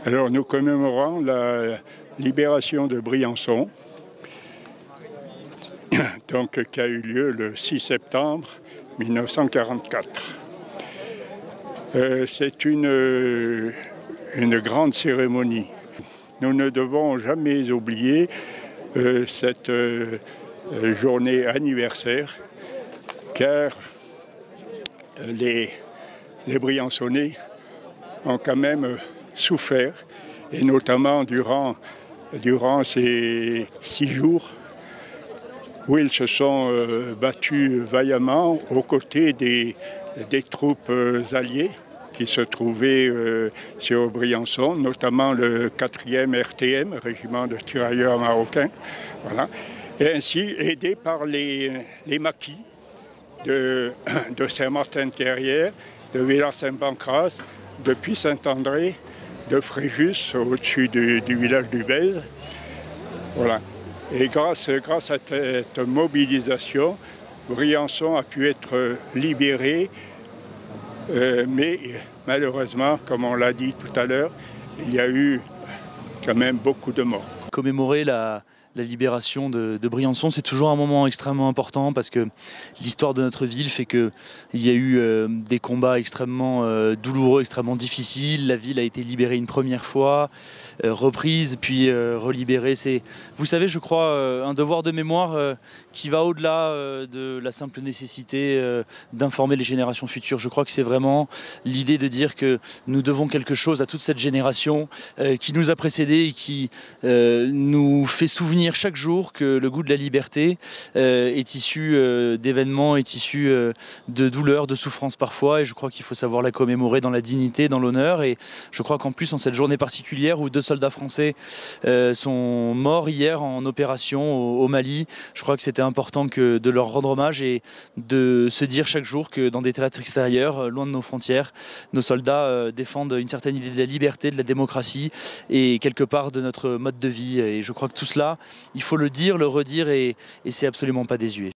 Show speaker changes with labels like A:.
A: Alors nous commémorons la libération de Briançon, donc, qui a eu lieu le 6 septembre 1944. C'est une grande cérémonie. Nous ne devons jamais oublier cette journée anniversaire, car les Briançonnais ont quand même souffert, et notamment durant ces 6 jours où ils se sont battus vaillamment aux côtés des troupes alliées qui se trouvaient sur Briançon, notamment le 4e RTM, Régiment de tirailleurs marocains, voilà. Et ainsi aidés par les maquis de Saint-Martin-de-Carrière, de Villars-Saint-Pancras, de Puy-Saint-André, de Fréjus, au-dessus du village du Bèze. Voilà. Et grâce à cette mobilisation, Briançon a pu être libéré, mais malheureusement, comme on l'a dit tout à l'heure, il y a eu quand même beaucoup de morts.
B: Commémorer la libération de Briançon, c'est toujours un moment extrêmement important parce que l'histoire de notre ville fait qu'il y a eu des combats extrêmement douloureux, extrêmement difficiles. La ville a été libérée une première fois, reprise, puis relibérée. C'est, vous savez, je crois, un devoir de mémoire qui va au-delà de la simple nécessité d'informer les générations futures. Je crois que c'est vraiment l'idée de dire que nous devons quelque chose à toute cette génération qui nous a précédés et qui nous fait souvenir chaque jour que le goût de la liberté est issu d'événements, est issu de douleurs, de souffrances parfois, et je crois qu'il faut savoir la commémorer dans la dignité, dans l'honneur. Et je crois qu'en plus, en cette journée particulière où 2 soldats français sont morts hier en opération au Mali, je crois que c'était important de leur rendre hommage et de se dire chaque jour que dans des théâtres extérieurs, loin de nos frontières, nos soldats défendent une certaine idée de la liberté, de la démocratie et quelque part de notre mode de vie. Et je crois que tout cela, il faut le dire, le redire, et c'est absolument pas désuet.